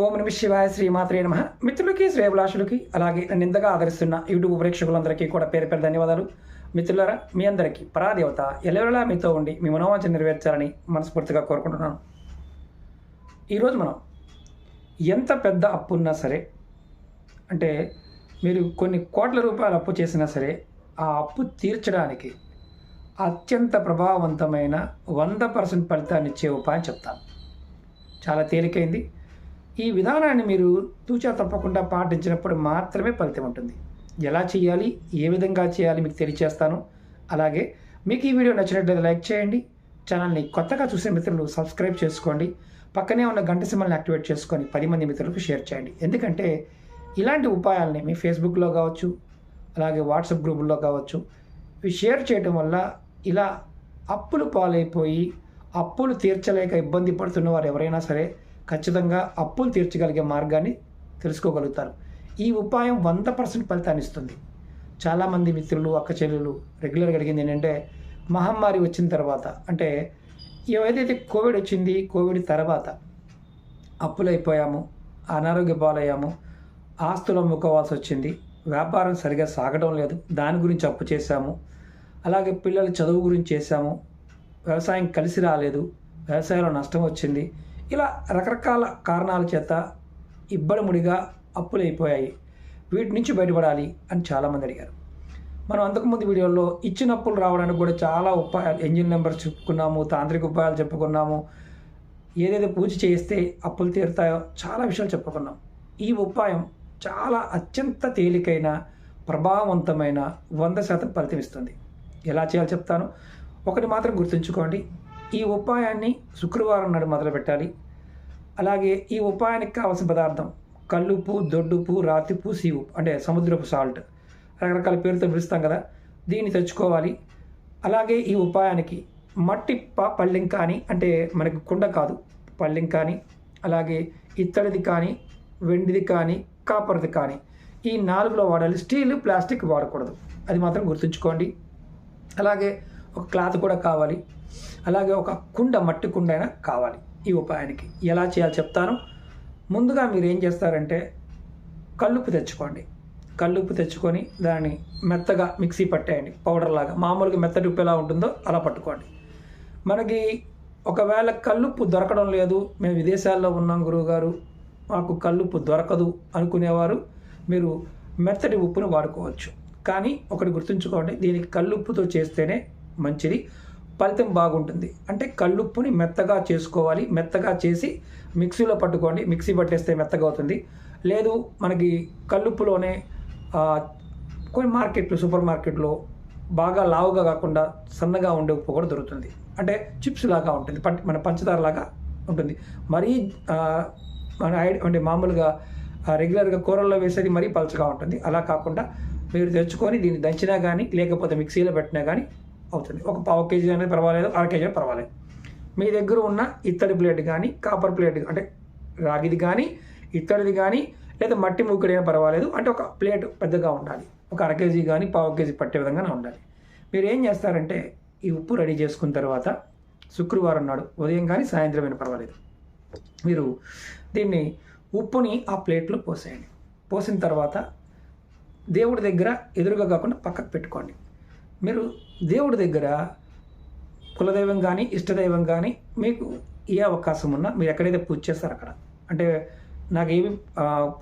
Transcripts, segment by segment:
ఓం నమ శివాయ శ్రీమాత్రే నమః. మిత్రులకి శ్రేయభిలాషులకి అలాగే నన్ను ఇంతగా ఆదరిస్తున్న యూట్యూబ్ ప్రేక్షకులందరికీ కూడా పేరు పేరు ధన్యవాదాలు. మిత్రులారా, మీ అందరికీ పరాదేవత ఎల్లవేళలా మీతో ఉండి మీ మనోవాంఛ నెరవేర్చాలని మనస్ఫూర్తిగా కోరుకుంటున్నాను. ఈరోజు మనం ఎంత పెద్ద అప్పు ఉన్నా సరే, అంటే మీరు కొన్ని కోట్ల రూపాయలు అప్పు చేసినా సరే, ఆ అప్పు తీర్చడానికి అత్యంత ప్రభావవంతమైన 100% ఫలితాన్ని ఇచ్చే ఉపాయం చెప్తాను. చాలా తేలికైంది. ఈ విధానాన్ని మీరు తూచా తప్పకుండా పాటించినప్పుడు మాత్రమే ఫలితం ఉంటుంది. ఎలా చేయాలి, ఏ విధంగా చేయాలి మీకు తెలియచేస్తాను. అలాగే మీకు ఈ వీడియో నచ్చినట్లయితే లైక్ చేయండి. ఛానల్ని కొత్తగా చూసే మిత్రులు సబ్స్క్రైబ్ చేసుకోండి. పక్కనే ఉన్న గంట సింబల్ని యాక్టివేట్ చేసుకొని 10 మంది మిత్రులకు షేర్ చేయండి. ఎందుకంటే ఇలాంటి ఉపాయాలని మీ ఫేస్బుక్లో కావచ్చు, అలాగే వాట్సాప్ గ్రూపుల్లో కావచ్చు, ఇవి షేర్ చేయడం వల్ల ఇలా అప్పులు పాలైపోయి అప్పులు తీర్చలేక ఇబ్బంది పడుతున్న వారు ఎవరైనా సరే ఖచ్చితంగా అప్పులు తీర్చగలిగే మార్గాన్ని తెలుసుకోగలుగుతారు. ఈ ఉపాయం 100% ఫలితాన్ని ఇస్తుంది. చాలామంది మిత్రులు, అక్క చెల్లెలు రెగ్యులర్గా అడిగింది ఏంటంటే, మహమ్మారి వచ్చిన తర్వాత, అంటే ఏదైతే కోవిడ్ వచ్చింది, కోవిడ్ తర్వాత అప్పులైపోయాము, అనారోగ్య పాలయ్యాము, ఆస్తులు అమ్ముకోవాల్సి వచ్చింది, వ్యాపారం సరిగా సాగడం లేదు, దాని గురించి అప్పు చేశాము, అలాగే పిల్లల చదువు గురించి చేశాము, వ్యవసాయం కలిసి రాలేదు, వ్యవసాయంలో నష్టం వచ్చింది, ఇలా రకరకాల కారణాల చేత ఇబ్బడిముడిగా అప్పులు అయిపోయాయి. వీటి నుంచి బయటపడాలి అని చాలామంది అడిగారు. మనం అంతకుముందు వీడియోలో ఇచ్చిన అప్పులు రావడానికి కూడా చాలా ఉపాయాలు, ఎంజిన్ నెంబర్స్ చెప్పుకున్నాము, తాంత్రిక ఉపాయాలు చెప్పుకున్నాము, ఏదైతే పూజ చేస్తే అప్పులు తీరుతాయో చాలా విషయాలు చెప్పుకున్నాం. ఈ ఉపాయం చాలా అత్యంత తేలికైన, ప్రభావవంతమైన, 100% ఫలితం ఇస్తుంది. ఎలా చేయాలో చెప్తాను. ఒకటి మాత్రం గుర్తుంచుకోండి, ఈ ఉపాయాన్ని శుక్రవారం నాడు మొదలు పెట్టాలి. అలాగే ఈ ఉపాయానికి కావాల్సిన పదార్థం కల్లుప్పు, దొడ్డుప్పు, రాతిప్పు, సీవు, అంటే సముద్రపు సాల్ట్, రకరకాల పేరుతో పిలుస్తాం కదా, దీన్ని తెచ్చుకోవాలి. అలాగే ఈ ఉపాయానికి మట్టి పళ్ళెం కానీ, అంటే మనకి కుండ కాదు, పళ్ళెం కానీ, అలాగే ఇత్తడిది కానీ, వెండిది కానీ, కాపర్ది కానీ, ఈ 4లో వాడాలి. స్టీల్, ప్లాస్టిక్ వాడకూడదు, అది మాత్రం గుర్తుంచుకోండి. అలాగే ఒక క్లాత్ కూడా కావాలి. అలాగే ఒక కుండ, మట్టి కుండ అయినా కావాలి. ఈ ఉపాయానికి ఎలా చేయాలో చెప్తాను. ముందుగా మీరు ఏం చేస్తారంటే, కల్లుప్పు తెచ్చుకోండి. కల్లుప్పు తెచ్చుకొని దాన్ని మెత్తగా మిక్సీ పట్టేయండి, పౌడర్ లాగా. మామూలుగా మెత్తటి ఉప్పు ఎలా ఉంటుందో అలా పట్టుకోండి. మనకి ఒకవేళ కల్లుప్పు దొరకడం లేదు, మేము విదేశాల్లో ఉన్నాం గురువుగారు, మాకు కల్లుప్పు దొరకదు అనుకునేవారు మీరు మెత్తటి ఉప్పును వాడుకోవచ్చు. కానీ ఒకటి గుర్తుంచుకోండి, దీనికి కల్లుప్పుతో చేస్తేనే మంచిది, ఫలితం బాగుంటుంది. అంటే కల్లుప్పుని మెత్తగా చేసుకోవాలి. మెత్తగా చేసి మిక్సీలో పట్టుకోండి. మిక్సీ పట్టేస్తే మెత్తగా అవుతుంది. లేదు మనకి కల్లుప్పులోనే కొన్ని మార్కెట్లు, సూపర్ మార్కెట్లో బాగా లావుగా కాకుండా సన్నగా ఉండే ఉప్పు కూడా దొరుకుతుంది. అంటే చిప్స్ లాగా ఉంటుంది, మన పంచదార లాగా ఉంటుంది. మరీ మన అంటే మామూలుగా రెగ్యులర్గా కూరల్లో వేసేది మరీ పలచగా ఉంటుంది. అలా కాకుండా మీరు తెచ్చుకొని దీన్ని దంచినా కానీ, లేకపోతే మిక్సీలో పెట్టినా కానీ అవుతుంది. ఒక 1/2 కేజీ అనేది పర్వాలేదు, 1/2 కేజీ పర్వాలేదు. మీ దగ్గర ఉన్న ఇత్తడి ప్లేట్ కానీ, కాపర్ ప్లేట్, అంటే రాగిది కానీ, ఇత్తడిది కానీ, లేదా మట్టి మూకుడు అయినా పర్వాలేదు. అంటే ఒక ప్లేట్ పెద్దగా ఉండాలి. ఒక 1/2 కేజీ కానీ 1/2 కేజీ పట్టే విధంగానే ఉండాలి. మీరు ఏం చేస్తారంటే, ఈ ఉప్పు రెడీ చేసుకున్న తర్వాత శుక్రవారం నాడు ఉదయం కానీ సాయంత్రం అయినా పర్వాలేదు, మీరు దీన్ని ఉప్పుని ఆ ప్లేట్లో పోసేయండి. పోసిన తర్వాత దేవుడి దగ్గర ఎదురుగా కాకుండా పక్కకు పెట్టుకోండి. మీరు దేవుడి దగ్గర కులదైవం కానీ, ఇష్టదైవం కానీ, మీకు ఏ అవకాశం ఉన్నా మీరు ఎక్కడైతే పూజ చేస్తారో అక్కడ, అంటే నాకేమి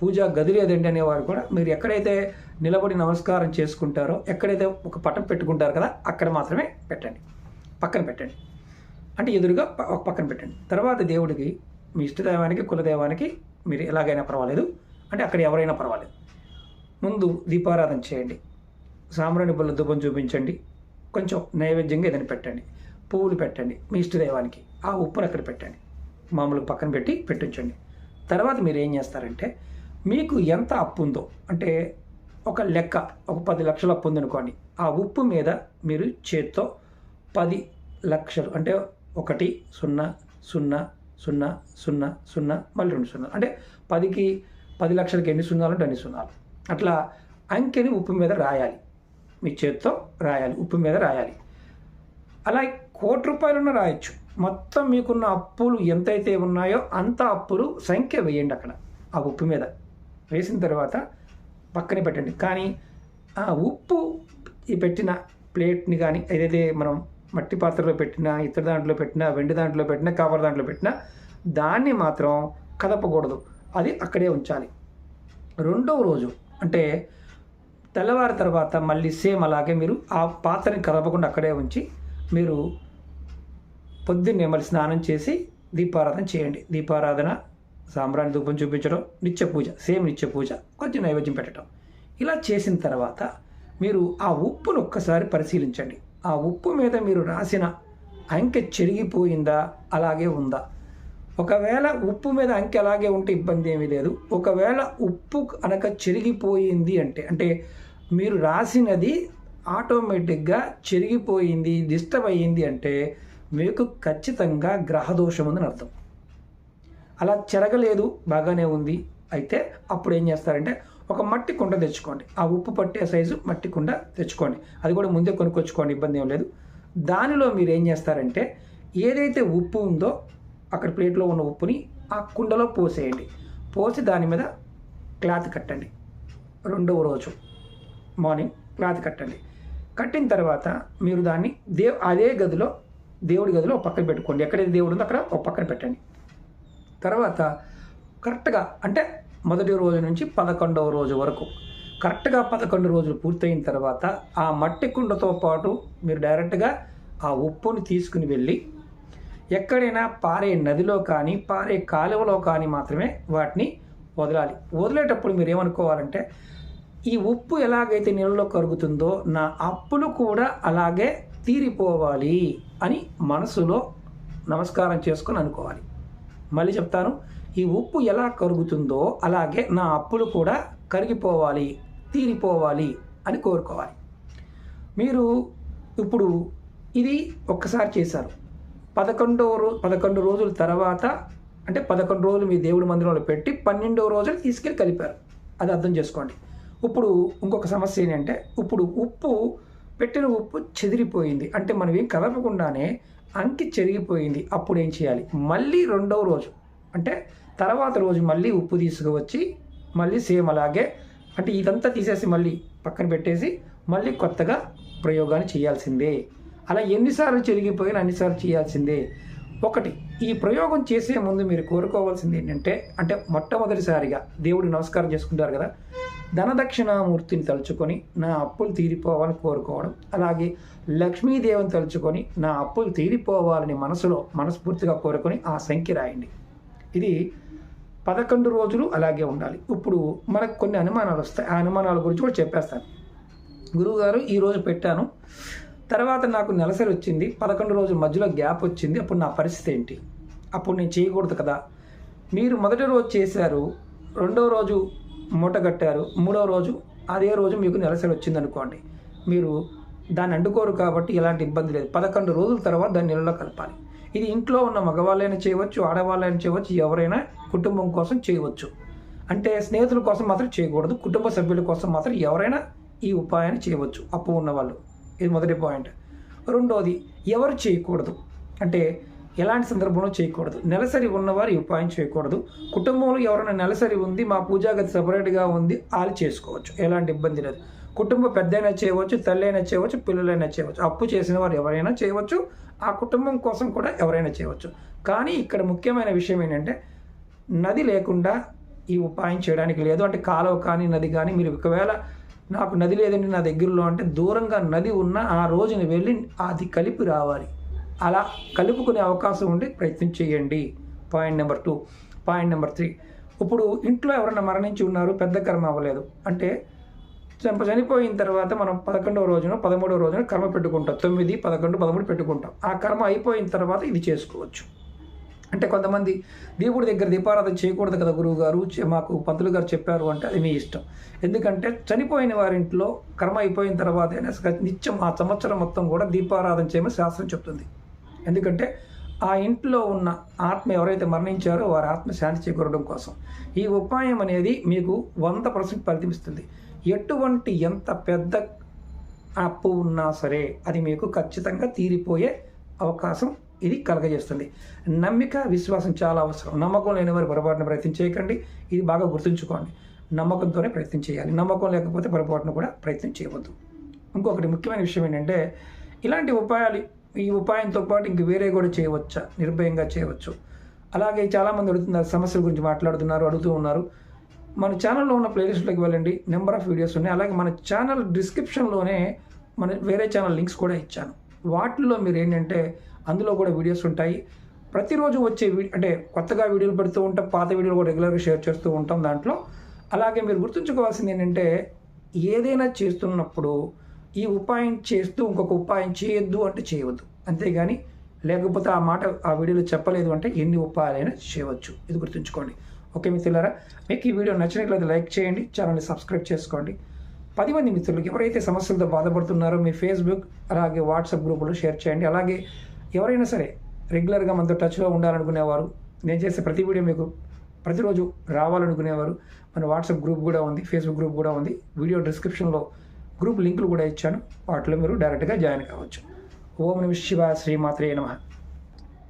పూజా గది లేదండి అనేవారు కూడా, మీరు ఎక్కడైతే నిలబడి నమస్కారం చేసుకుంటారో, ఎక్కడైతే ఒక పటం పెట్టుకుంటారు కదా, అక్కడ మాత్రమే పెట్టండి, పక్కన పెట్టండి. అంటే ఎదురుగా ఒక పక్కన పెట్టండి. తర్వాత దేవుడికి, మీ ఇష్టదైవానికి, కులదైవానికి మీరు ఎలాగైనా పర్వాలేదు, అంటే అక్కడ ఎవరైనా పర్వాలేదు, ముందు దీపారాధన చేయండి. సాంబ్రాణి బుల్ల ధూపం చూపించండి. కొంచెం నైవేద్యంగా ఏదైనా పెట్టండి. పువ్వులు పెట్టండి. మీ ఇష్టదైవానికి ఆ ఉప్పును అక్కడ పెట్టండి. మామూలుగా పక్కన పెట్టించండి. తర్వాత మీరు ఏం చేస్తారంటే, మీకు ఎంత అప్పు ఉందో, అంటే ఒక లెక్క, ఒక 10 లక్షల అప్పు ఉందనుకోండి, ఆ ఉప్పు మీద మీరు చేత్తో 10 లక్షలు, అంటే 1 0 0 0 0 0 మళ్ళీ 2 0, అంటే 10కి 10 లక్షలకి ఎన్ని సున్నాలు అంటే అన్ని సున్నాలు, అట్లా అంకెని ఉప్పు మీద రాయాలి. మీ చేత్తో రాయాలి, ఉప్పు మీద రాయాలి. అలా ₹1,00,00,000 రాయొచ్చు. మొత్తం మీకున్న అప్పులు ఎంతైతే ఉన్నాయో అంత అప్పులు సంఖ్య వేయండి అక్కడ ఆ ఉప్పు మీద. వేసిన తర్వాత పక్కనే పెట్టండి. కానీ ఆ ఉప్పు ఈ పెట్టిన ప్లేట్ని కానీ ఏదైతే మనం మట్టి పాత్రలో పెట్టినా, ఇతర దాంట్లో పెట్టినా, వెండి దాంట్లో పెట్టినా, కాపర్ దాంట్లో పెట్టినా దాన్ని మాత్రం కదపకూడదు. అది అక్కడే ఉంచాలి. రెండవ రోజు అంటే తెల్లవారి తర్వాత మళ్ళీ సేమ్ అలాగే మీరు ఆ పాత్రని కదపకుండా అక్కడే ఉంచి మీరు పొద్దున్నే మళ్ళీ స్నానం చేసి దీపారాధన చేయండి. దీపారాధన, సాంబ్రాణి ధూపం చూపించడం, నిత్య పూజ, సేమ్ నిత్య పూజ, కొంచెం నైవేద్యం పెట్టడం. ఇలా చేసిన తర్వాత మీరు ఆ ఉప్పును ఒక్కసారి పరిశీలించండి. ఆ ఉప్పు మీద మీరు రాసిన అంకె చెరిగిపోయిందా, అలాగే ఉందా? ఒకవేళ ఉప్పు మీద అంకె అలాగే ఉంటే ఇబ్బంది ఏమీ లేదు. ఒకవేళ ఉప్పు కనుక చెరిగిపోయింది అంటే మీరు రాసినది ఆటోమేటిక్గా చెరిగిపోయింది, డిస్టర్బ్ అయ్యింది అంటే మీకు ఖచ్చితంగా గ్రహదోషం ఉందని అర్థం. అలా చెరగలేదు, బాగానే ఉంది అయితే అప్పుడు ఏం చేస్తారంటే ఒక మట్టి కుండ తెచ్చుకోండి. ఆ ఉప్పు పట్టే సైజు మట్టి కుండ తెచ్చుకోండి. అది కూడా ముందే కొనుక్కొచ్చుకోండి, ఇబ్బంది ఏం లేదు. దానిలో మీరు ఏం చేస్తారంటే ఏదైతే ఉప్పు ఉందో అక్కడ ప్లేట్లో ఉన్న ఉప్పుని ఆ కుండలో పోసేయండి. పోసి దాని మీద క్లాత్ కట్టండి. రెండవ రోజు మార్నింగ్ క్లాత్ కట్టండి. కట్టిన తర్వాత మీరు దాన్ని అదే గదిలో, దేవుడి గదిలో ఒక పక్కన పెట్టుకోండి. ఎక్కడైతే దేవుడు ఉందో అక్కడ ఒక పక్కన పెట్టండి. తర్వాత కరెక్ట్గా అంటే మొదటి రోజు నుంచి 11వ రోజు వరకు కరెక్ట్గా 11 రోజులు పూర్తయిన తర్వాత ఆ మట్టి కుండతో పాటు మీరు డైరెక్ట్గా ఆ ఉప్పుని తీసుకుని వెళ్ళి ఎక్కడైనా పారే నదిలో కానీ పారే కాలువలో కానీ మాత్రమే వాటిని వదలాలి. వదిలేటప్పుడు మీరు ఏమనుకోవాలంటే ఈ ఉప్పు ఎలాగైతే నీళ్ళలో కరుగుతుందో నా అప్పులు కూడా అలాగే తీరిపోవాలి అని మనసులో నమస్కారం చేసుకొని అనుకోవాలి. మళ్ళీ చెప్తాను, ఈ ఉప్పు ఎలా కరుగుతుందో అలాగే నా అప్పులు కూడా కరిగిపోవాలి, తీరిపోవాలి అని కోరుకోవాలి. మీరు ఇప్పుడు ఇది ఒక్కసారి చేశారు. 11 రోజుల తర్వాత అంటే 11 రోజులు మీ దేవుడి మందిరంలో పెట్టి 12వ రోజులు తీసుకెళ్ళి కలిపారు. అది అర్థం చేసుకోండి. ఇప్పుడు ఇంకొక సమస్య ఏంటంటే ఇప్పుడు ఉప్పు పెట్టిన ఉప్పు చెదిరిపోయింది అంటే మనం ఏం కలపకుండానే అంకి చెరిగిపోయింది. అప్పుడు ఏం చేయాలి? మళ్ళీ రెండవ రోజు అంటే తర్వాత రోజు మళ్ళీ ఉప్పు తీసుకువచ్చి మళ్ళీ సేమ్ అలాగే అంటే ఇదంతా తీసేసి మళ్ళీ పక్కన పెట్టేసి మళ్ళీ కొత్తగా ప్రయోగాన్ని చేయాల్సిందే. అలా ఎన్నిసార్లు చెరిగిపోయినా అన్నిసార్లు చేయాల్సిందే. ఒకటి, ఈ ప్రయోగం చేసే ముందు మీరు కోరుకోవాల్సింది ఏంటంటే అంటే మొట్టమొదటిసారిగా దేవుడికి నమస్కారం చేసుకుంటారు కదా, ధనదక్షిణామూర్తిని తలుచుకొని నా అప్పులు తీరిపోవాలని కోరుకోవడం, అలాగే లక్ష్మీదేవిని తలుచుకొని నా అప్పులు తీరిపోవాలని మనస్ఫూర్తిగా కోరుకొని ఆ సంఖ్య రాయండి. ఇది 11 రోజులు అలాగే ఉండాలి. ఇప్పుడు మనకు కొన్ని అనుమానాలు వస్తాయి. ఆ అనుమానాల గురించి కూడా చెప్పేస్తాను. గురువుగారు ఈరోజు పెట్టాను, తర్వాత నాకు నెలసరి వచ్చింది, 11 రోజుల మధ్యలో గ్యాప్ వచ్చింది, అప్పుడు నా పరిస్థితి ఏంటి? అప్పుడు నేను చేయకూడదు కదా. మీరు మొదటి రోజు చేశారు, రెండవ రోజు మూట కట్టారు, మూడవ రోజు అదే రోజు మీకు నెలసరి వచ్చింది అనుకోండి, మీరు దాన్ని అండుకోరు కాబట్టి ఎలాంటి ఇబ్బంది లేదు. 11 రోజుల తర్వాత దాన్ని నీళ్ళలో కలపాలి. ఇది ఇంట్లో ఉన్న మగవాళ్ళైనా చేయవచ్చు, ఆడవాళ్ళైనా చేయవచ్చు, ఎవరైనా కుటుంబం కోసం చేయవచ్చు. అంటే స్నేహితుల కోసం మాత్రం చేయకూడదు, కుటుంబ సభ్యుల కోసం మాత్రం ఎవరైనా ఈ ఉపాయాన్ని చేయవచ్చు, అప్పు ఉన్నవాళ్ళు. ఇది మొదటి పాయింట్. రెండోది, ఎవరు చేయకూడదు అంటే ఎలాంటి సందర్భంలో చేయకూడదు? నెలసరి ఉన్నవారు ఈ ఉపాయం చేయకూడదు. కుటుంబంలో ఎవరైనా నెలసరి ఉంది, మా పూజాగతి సపరేట్గా ఉంది, వాళ్ళు చేసుకోవచ్చు, ఎలాంటి ఇబ్బంది లేదు. కుటుంబ పెద్దైనా చేయవచ్చు, తల్లైనా చేయవచ్చు, పిల్లలైనా చేయవచ్చు. అప్పు చేసిన వారు ఎవరైనా చేయవచ్చు, ఆ కుటుంబం కోసం కూడా ఎవరైనా చేయవచ్చు. కానీ ఇక్కడ ముఖ్యమైన విషయం ఏంటంటే నది లేకుండా ఈ ఉపాయం చేయడానికి లేదు. అంటే కాలువ కానీ నది కానీ, మీరు ఒకవేళ నాకు నది లేదండి నా దగ్గరలో అంటే దూరంగా నది ఉన్న ఆ రోజున వెళ్ళి అది కలిపి రావాలి. అలా కలుపుకునే అవకాశం ఉండి ప్రయత్నం చేయండి. Point number 2. పాయింట్ నెంబర్ 3, ఇప్పుడు ఇంట్లో ఎవరైనా మరణించి ఉన్నారు, పెద్ద కర్మ అవ్వలేదు అంటే చనిపోయిన తర్వాత మనం 11వ రోజున 13వ రోజున కర్మ పెట్టుకుంటాం. 9, 11, 13 పెట్టుకుంటాం. ఆ కర్మ అయిపోయిన తర్వాత ఇది చేసుకోవచ్చు. అంటే కొంతమంది దేవుడి దగ్గర దీపారాధన చేయకూడదు కదా గురువు గారు, మాకు పంతులు గారు చెప్పారు అంటే అది మీ ఇష్టం. ఎందుకంటే చనిపోయిన వారింట్లో కర్మ అయిపోయిన తర్వాత నిత్యం ఆ సంవత్సరం మొత్తం కూడా దీపారాధన చేయమని శాస్త్రం చెప్తుంది. ఎందుకంటే ఆ ఇంట్లో ఉన్న ఆత్మ ఎవరైతే మరణించారో వారి ఆత్మ శాంతి చేకూరడం కోసం ఈ ఉపాయం అనేది మీకు 100% ఫలితమిస్తుంది. ఎటువంటి ఎంత పెద్ద అప్పు ఉన్నా సరే అది మీకు ఖచ్చితంగా తీరిపోయే అవకాశం ఇది కలగజేస్తుంది. నమ్మిక, విశ్వాసం చాలా అవసరం. నమ్మకం లేని వారు పొరపాటున ప్రయత్నం చేయకండి. ఇది బాగా గుర్తుంచుకోండి. నమ్మకంతోనే ప్రయత్నం చేయాలి. నమ్మకం లేకపోతే పొరపాటున కూడా ప్రయత్నం చేయవద్దు. ఇంకొకటి ముఖ్యమైన విషయం ఏంటంటే, ఇలాంటి ఉపాయాలు, ఈ ఉపాయంతో పాటు ఇంక వేరే కూడా చేయవచ్చా? నిర్భయంగా చేయవచ్చు. అలాగే చాలామంది అడుగుతున్నారు, సమస్యల గురించి మాట్లాడుతున్నారు, అడుగుతూ ఉన్నారు. మన ఛానల్లో ఉన్న ప్లేలిస్ట్లోకి వెళ్ళండి, నెంబర్ ఆఫ్ వీడియోస్ ఉన్నాయి. అలాగే మన ఛానల్ డిస్క్రిప్షన్లోనే మన వేరే ఛానల్ లింక్స్ కూడా ఇచ్చాను. వాటిల్లో మీరు ఏంటంటే అందులో కూడా వీడియోస్ ఉంటాయి. ప్రతిరోజు వచ్చే అంటే కొత్తగా వీడియోలు పెడుతూ ఉంటాం, పాత వీడియోలు కూడా రెగ్యులర్గా షేర్ చేస్తూ ఉంటాం దాంట్లో. అలాగే మీరు గుర్తుంచుకోవాల్సింది ఏంటంటే, ఏదైనా చేస్తున్నప్పుడు ఈ ఉపాయం చేస్తూ ఇంకొక ఉపాయం చేయొద్దు అంటే చేయవద్దు. అంతేగాని లేకపోతే ఆ మాట ఆ వీడియోలో చెప్పలేదు అంటే ఎన్ని ఉపాయాలైనా చేయవచ్చు. ఇది గుర్తుంచుకోండి. ఓకే మిత్రులారా, మీకు ఈ వీడియో నచ్చినట్లయితే లైక్ చేయండి, ఛానల్ని సబ్స్క్రైబ్ చేసుకోండి. 10 మంది మిత్రులకి ఎవరైతే సమస్యలతో బాధపడుతున్నారో మీ ఫేస్బుక్ అలాగే వాట్సాప్ గ్రూపులో షేర్ చేయండి. అలాగే ఎవరైనా సరే రెగ్యులర్గా మనతో టచ్లో ఉండాలనుకునేవారు, నేను చేసే ప్రతి వీడియో మీకు ప్రతిరోజు రావాలనుకునేవారు, మన వాట్సాప్ గ్రూప్ కూడా ఉంది, ఫేస్బుక్ గ్రూప్ కూడా ఉంది. వీడియో డిస్క్రిప్షన్లో గ్రూప్ లింకులు కూడా ఇచ్చాను. వాటిలో మీరు డైరెక్ట్గా జాయిన్ కావచ్చు. ఓం నమః శివాయ. శ్రీమాత్రే నమః.